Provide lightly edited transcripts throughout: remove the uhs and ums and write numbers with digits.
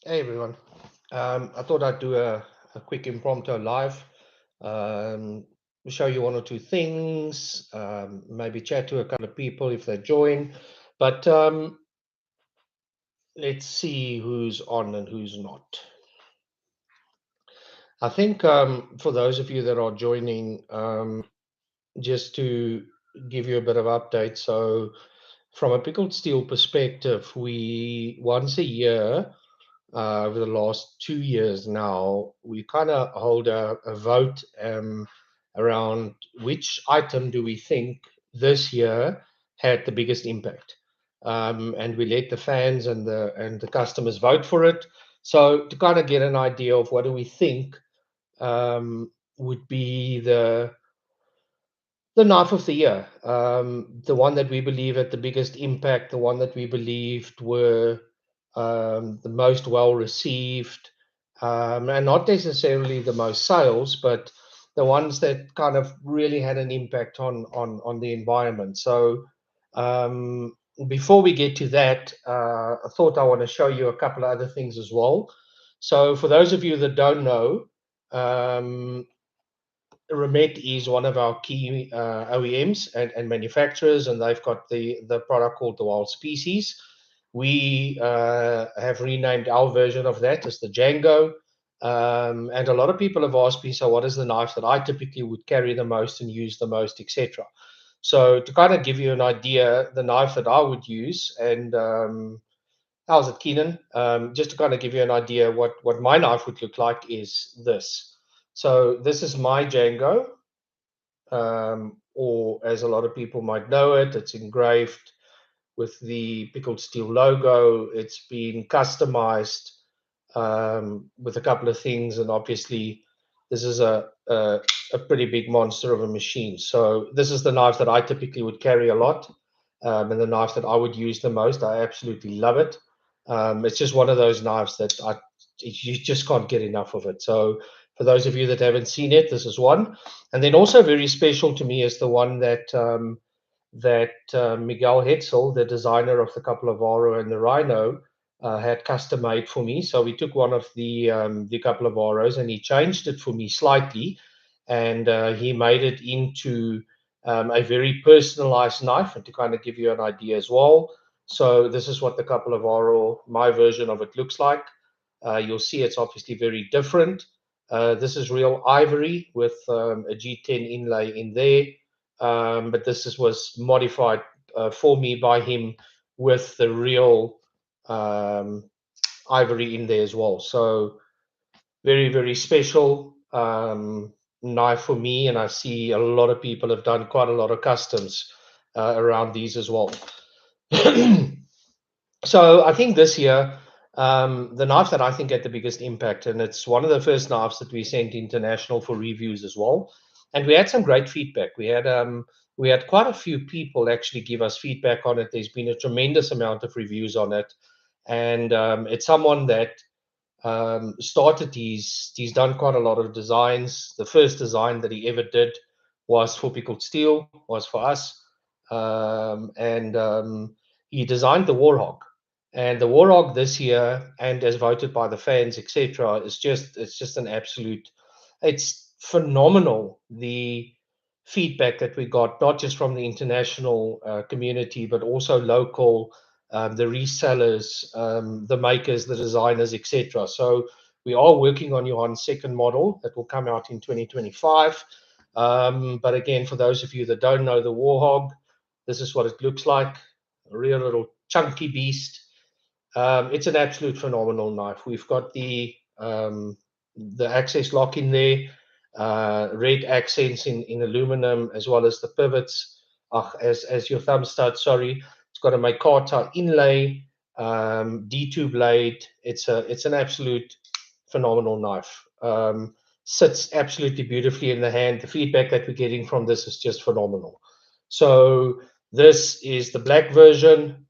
Hey everyone. I thought I'd do a quick impromptu live, um, show you one or two things, maybe chat to a couple of people if they join. But let's see who's on and who's not. I think for those of you that are joining, just to give you a bit of update. So, from a pickled steel perspective, we once a year over the last 2 years now, we kind of hold a vote around which item do we think this year had the biggest impact, and we let the fans and the customers vote for it. So to kind of get an idea of what do we think would be the knife of the year, the one that we believe had the biggest impact, the one that we believed were the most well received, and not necessarily the most sales, but the ones that kind of really had an impact on the environment. So um, before we get to that, I thought I want to show you a couple of other things as well. So for those of you that don't know, um, Remet is one of our key OEMs and manufacturers, and they've got the product called the Wild Species. We have renamed our version of that as the Django. And a lot of people have asked me, so what is the knife that I typically would carry the most and use the most, etc. So to kind of give you an idea, the knife that I would use, and how's it, Keenan? Just to kind of give you an idea what my knife would look like is this. So this is my Django, or as a lot of people might know it, it's engraved with the Pickled Steel logo. It's been customized with a couple of things, and obviously, this is a pretty big monster of a machine. So this is the knife that I typically would carry a lot, and the knife that I would use the most. I absolutely love it. It's just one of those knives that you just can't get enough of it. So for those of you that haven't seen it, this is one. And then also very special to me is the one that Miguel Hetzel, the designer of the Capilavaro and the Rhino, had custom made for me. So we took one of the Capilavaros and he changed it for me slightly, and he made it into a very personalized knife. And to kind of give you an idea as well, so this is what the Capilavaro, my version of it, looks like. You'll see it's obviously very different. This is real ivory with a G10 inlay in there, but was modified for me by him with the real um, ivory in there as well. So very, very special knife for me, and I see a lot of people have done quite a lot of customs around these as well. So I think this year, the knife that I think had the biggest impact, and it's one of the first knives that we sent international for reviews as well, and we had some great feedback. We had quite a few people actually give us feedback on it. There's been a tremendous amount of reviews on it, and it's someone that started. He's done quite a lot of designs. The first design that he ever did was for Pickled Steel, was for us, and he designed the Warhog. And the Warhog this year, and as voted by the fans, etc., is just an absolute. It's phenomenal, the feedback that we got, not just from the international community, but also local, the resellers, the makers, the designers, etc. So we are working on Johan's second model that will come out in 2025. But again, for those of you that don't know the Warhog, this is what it looks like, a real little chunky beast. It's an absolute phenomenal knife. We've got the access lock in there, red accents in aluminum, as well as the pivots. As your thumb starts, sorry, it's got a micarta inlay, D2 blade. It's an absolute phenomenal knife. Sits absolutely beautifully in the hand. The feedback that we're getting from this is just phenomenal. So this is the black version.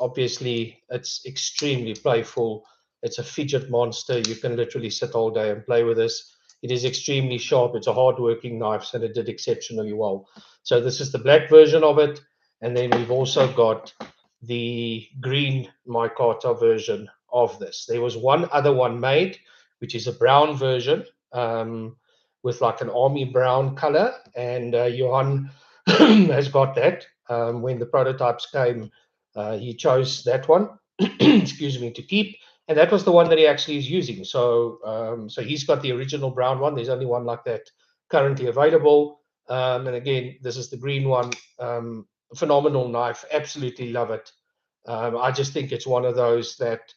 Obviously, it's extremely playful. It's a fidget monster. You can literally sit all day and play with this. It is extremely sharp. It's a hard-working knife, and it did exceptionally well. So this is the black version of it, and then we've also got the green micarta version of this. There was one other one made, which is a brown version, with like an army brown color, and Johan has got that. When the prototypes came, he chose that one, excuse me, to keep, and that was the one that he actually is using. So he's got the original brown one. There's only one like that currently available. And again, this is the green one. Phenomenal knife, absolutely love it. I just think it's one of those that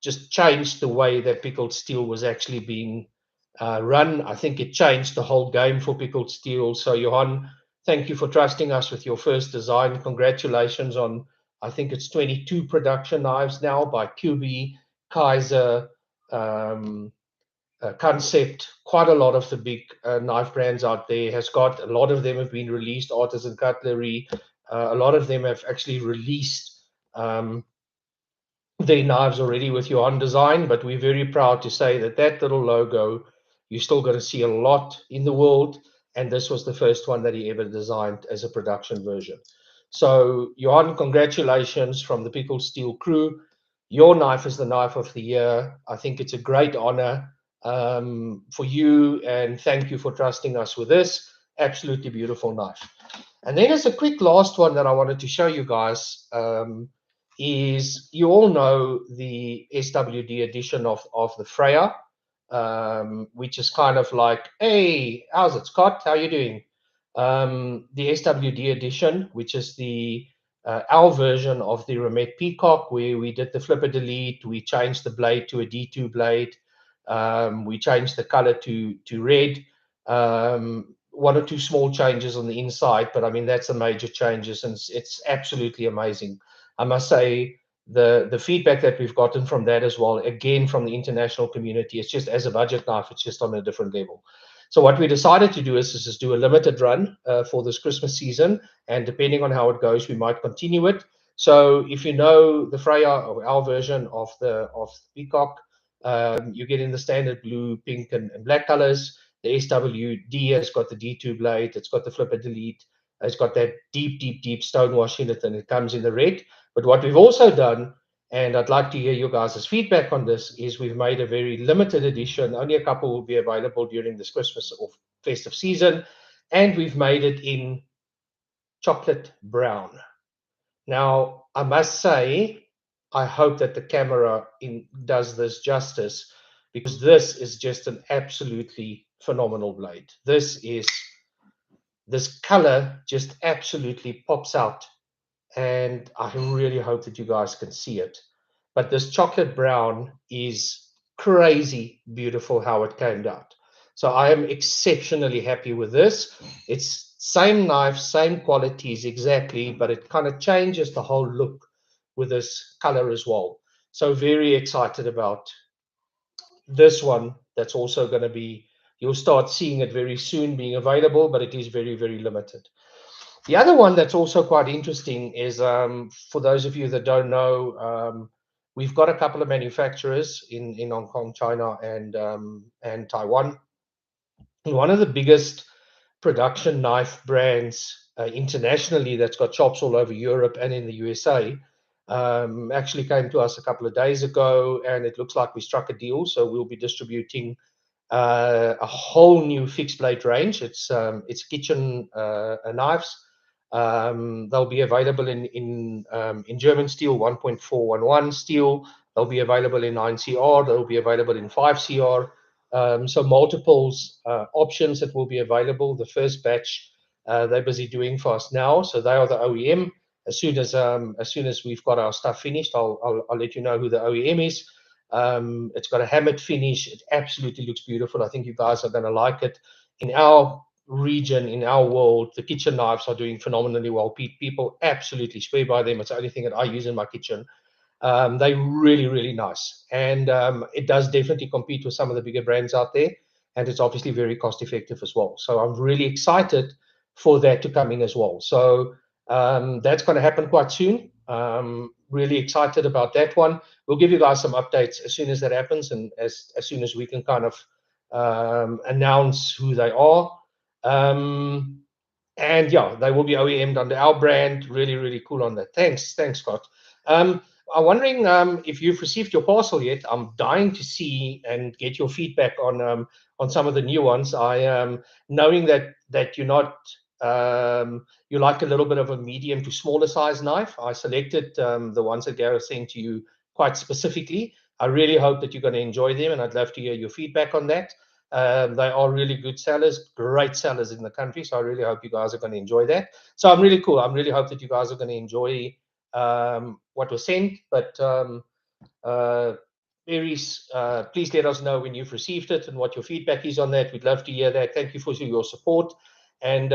just changed the way that pickled steel was actually being run. I think it changed the whole game for pickled steel. So Johan, thank you for trusting us with your first design. Congratulations on, I think it's 22 production knives now by QB, Kaiser, Concept. Quite a lot of the big knife brands out there has got, a lot of them have been released, Artisan Cutlery. A lot of them have actually released their knives already with your own design, but we're very proud to say that that little logo, you're still going to see a lot in the world, and this was the first one that he ever designed as a production version. So, Johan, congratulations from the Pickled Steel crew. Your knife is the knife of the year. I think it's a great honor for you, and thank you for trusting us with this absolutely beautiful knife. And then as a quick last one that I wanted to show you guys, is you all know the SWD edition of the Freya, which is kind of like, hey, how's it, Scott? How you doing? The SWD edition, which is the our version of the Remet Peacock, where we did the flipper delete, we changed the blade to a D2 blade, we changed the color to red. One or two small changes on the inside, but I mean that's the major changes, and it's absolutely amazing. I must say the feedback that we've gotten from that as well, again from the international community, it's just as a budget knife, it's just on a different level. So what we decided to do is just do a limited run for this Christmas season, and depending on how it goes, we might continue it. So if you know the Freya, or our version of the Peacock, you get in the standard blue, pink, and black colors. The SWD has got the D2 blade. It's got the flipper delete. It's got that deep, deep, deep stonewash in it, and it comes in the red. But what we've also done, and I'd like to hear your guys' feedback on this, is we've made a very limited edition. Only a couple will be available during this Christmas or festive season. And we've made it in chocolate brown. Now, I must say, I hope that the camera does this justice, because this is just an absolutely phenomenal blade. This color just absolutely pops out, and I really hope that you guys can see it. But this chocolate brown is crazy beautiful how it came out. So I am exceptionally happy with this. It's same knife, same qualities exactly, but it kind of changes the whole look with this color as well. So very excited about this one. That's also going to be, you'll start seeing it very soon being available, but it is very, very limited. The other one that's also quite interesting is, for those of you that don't know, we've got a couple of manufacturers in Hong Kong, China, and Taiwan. And one of the biggest production knife brands internationally, that's got shops all over Europe and in the USA, actually came to us a couple of days ago, and it looks like we struck a deal. So we'll be distributing a whole new fixed blade range. It's kitchen knives. They'll be available in German steel 1.411 steel. They'll be available in 9CR. They'll be available in 5CR. So multiples options that will be available. The first batch they're busy doing for us now. So they are the OEM. As soon as we've got our stuff finished, I'll let you know who the OEM is. It's got a hammered finish. It absolutely looks beautiful. I think you guys are going to like it. In our region, in our world, the kitchen knives are doing phenomenally well. People absolutely swear by them. It's the only thing that I use in my kitchen. They're really, really nice. And it does definitely compete with some of the bigger brands out there. And it's obviously very cost effective as well. So I'm really excited for that to come in as well. So that's going to happen quite soon. Really excited about that one. We'll give you guys some updates as soon as that happens, and as soon as we can kind of announce who they are. And yeah, they will be OEM'd under our brand. Really, really cool on that. Thanks, Scott. I'm wondering if you've received your parcel yet. I'm dying to see and get your feedback on some of the new ones. Knowing that you're not you like a little bit of a medium to smaller size knife. I selected the ones that Gareth sent to you quite specifically. I really hope that you're going to enjoy them, and I'd love to hear your feedback on that. They are really good sellers, great sellers in the country. So I really hope you guys are going to enjoy that. So I'm really cool. I'm really hope that you guys are going to enjoy what was sent. But uh, Aries, please let us know when you've received it and what your feedback is on that. We'd love to hear that. Thank you for your support. And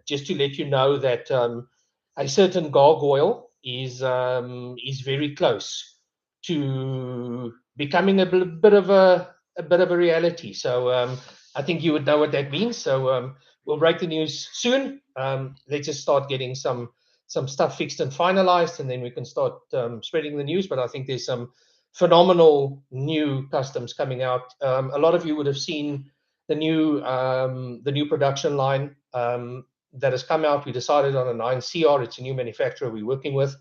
just to let you know that a certain gargoyle is very close to becoming a bit of a reality. So I think you would know what that means. So we'll break the news soon. Let's just start getting some stuff fixed and finalized, and then we can start spreading the news. But I think there's some phenomenal new customs coming out. A lot of you would have seen the new production line that has come out. We decided on a 9CR. It's a new manufacturer we're working with.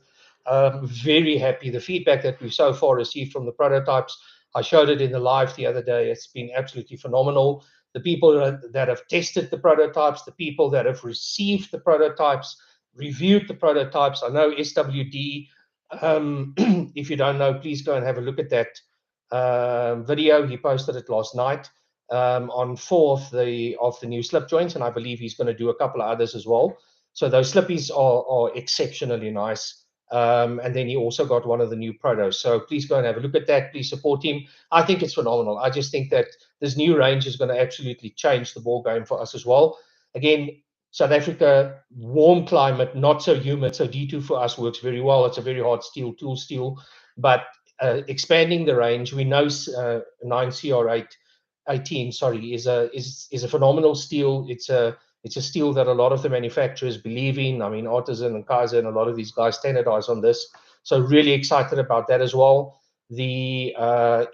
Very happy. The feedback that we've so far received from the prototypes, I showed it in the live the other day. It's been absolutely phenomenal. The people that have tested the prototypes, the people that have received the prototypes, reviewed the prototypes. I know SWD. If you don't know, please go and have a look at that video. He posted it last night on 4 of the new slip joints, and I believe he's going to do a couple of others as well. So those slippies are exceptionally nice. And then he also got one of the new protos. So please go and have a look at that. Please support him. I think it's phenomenal. I just think that this new range is going to absolutely change the ball game for us as well. Again, South Africa, warm climate, not so humid. So D2 for us works very well. It's a very hard steel, tool steel. But expanding the range, we know 9CR8 18, sorry, is a phenomenal steel. It's a steel that a lot of the manufacturers believe in. I mean, Artisan and Kaiser and a lot of these guys standardize on this. So really excited about that as well. The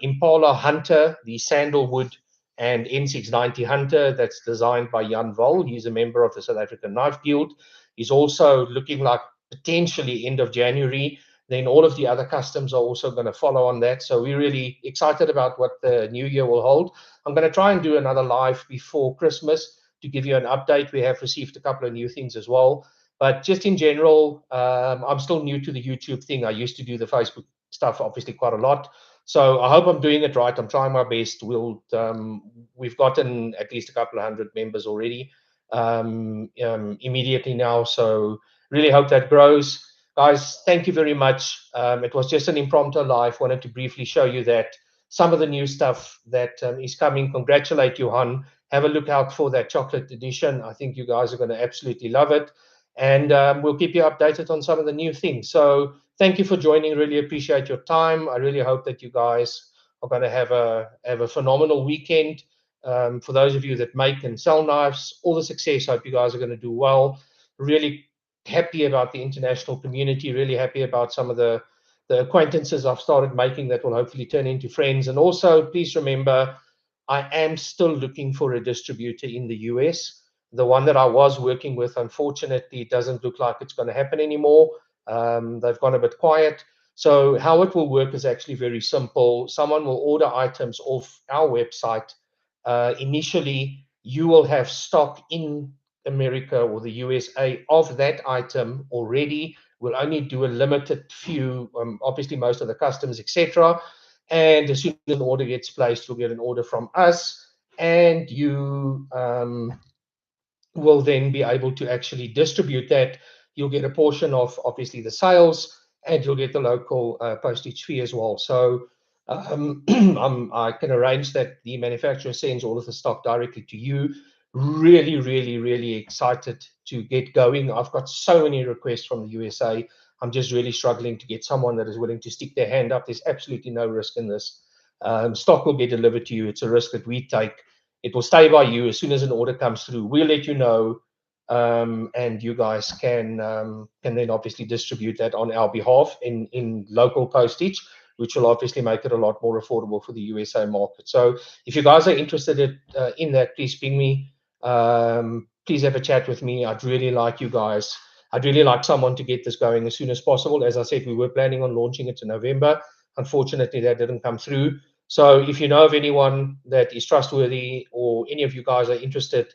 Impala Hunter, the sandalwood and N690 Hunter, that's designed by Jan Vol. He's a member of the South African Knife Guild. He's also looking like potentially end of January. Then all of the other customs are also going to follow on that. So we're really excited about what the new year will hold. I'm going to try and do another live before Christmas to give you an update. We have received a couple of new things as well. But just in general, I'm still new to the YouTube thing. I used to do the Facebook stuff, obviously, quite a lot. So I hope I'm doing it right. I'm trying my best. We've gotten at least a couple of hundred members already immediately now. So really hope that grows. Guys, thank you very much. It was just an impromptu live. Wanted to briefly show you that some of the new stuff that is coming. Congratulate you, Han. Have a look out for that chocolate edition. I think you guys are going to absolutely love it. And we'll keep you updated on some of the new things. So thank you for joining. Really appreciate your time. I really hope that you guys are going to have a phenomenal weekend. For those of you that make and sell knives, all the success. Hope you guys are going to do well. Really happy about the international community. Really happy about some of the acquaintances I've started making that will hopefully turn into friends. And also, please remember, I am still looking for a distributor in the US. The one that I was working with, unfortunately, doesn't look like it's going to happen anymore. They've gone a bit quiet. So how it will work is actually very simple. Someone will order items off our website. Initially, you will have stock in America or the USA of that item already. We'll only do a limited few, obviously most of the customs, etc. And as soon as an order gets placed, you'll get an order from us, and you will then be able to actually distribute that. You'll get a portion of obviously the sales, and you'll get the local postage fee as well. So I can arrange that the manufacturer sends all of the stock directly to you. Really, really, really excited to get going. I've got so many requests from the USA. I'm just really struggling to get someone that is willing to stick their hand up. There's absolutely no risk in this. Stock will get delivered to you. It's a risk that we take. It will stay by you. As soon as an order comes through, we'll let you know, and you guys can then obviously distribute that on our behalf in local postage, which will obviously make it a lot more affordable for the USA market. So if you guys are interested in that, please ping me. Please have a chat with me. I'd really like you guys I'd really like someone to get this going as soon as possible. As I said, we were planning on launching it in November. Unfortunately, that didn't come through. So if you know of anyone that is trustworthy, or any of you guys are interested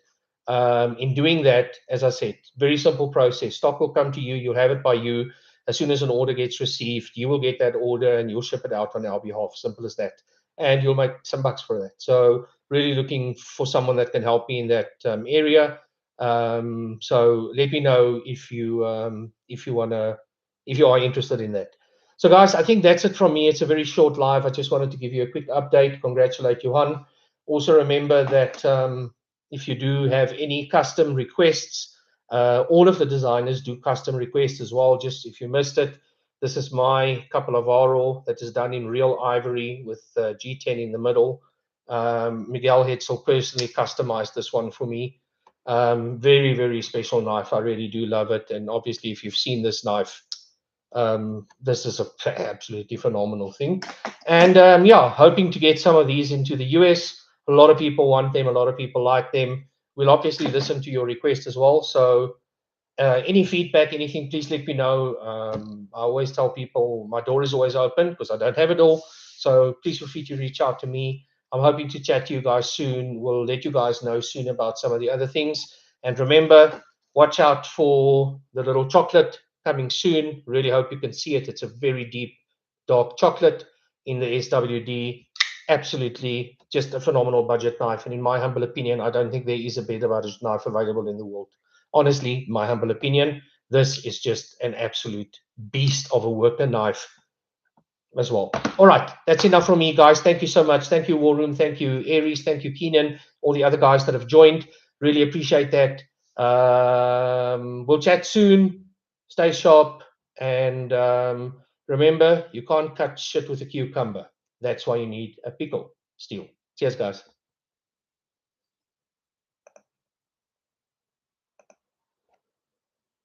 in doing that, as I said, very simple process. Stock will come to you. You'll have it by you. As soon as an order gets received, you will get that order and you'll ship it out on our behalf. Simple as that. And you'll make some bucks for that. So really looking for someone that can help me in that area. So let me know if you wanna, if you are interested in that. So guys, I think that's it from me. It's a very short live. I just wanted to give you a quick update. Congratulate Johan. Also remember that if you do have any custom requests, all of the designers do custom requests as well. Just if you missed it, this is my couple of Varro that is done in real ivory with G10 in the middle. Miguel Hetzel personally customized this one for me. Very, very special knife. I really do love it. And obviously, if you've seen this knife, this is a absolutely phenomenal thing. And yeah, hoping to get some of these into the US. A lot of people want them. A lot of people like them. We'll obviously listen to your request as well. So any feedback, anything, please let me know. I always tell people my door is always open because I don't have it all. So please feel free to reach out to me. I'm hoping to chat to you guys soon. We'll let you guys know soon about some of the other things. And remember, watch out for the little chocolate coming soon. Really hope you can see it. It's a very deep, dark chocolate in the SWD. Absolutely just a phenomenal budget knife. And in my humble opinion, I don't think there is a better budget knife available in the world. Honestly, my humble opinion, this is just an absolute beast of a worker knife as well. All right, that's enough from me, guys. Thank you so much. Thank you, War Room. Thank you, Aries. Thank you, Keenan. All the other guys that have joined. Really appreciate that. We'll chat soon. Stay sharp. And remember, you can't cut shit with a cucumber. That's why you need a pickle steel. Cheers, guys.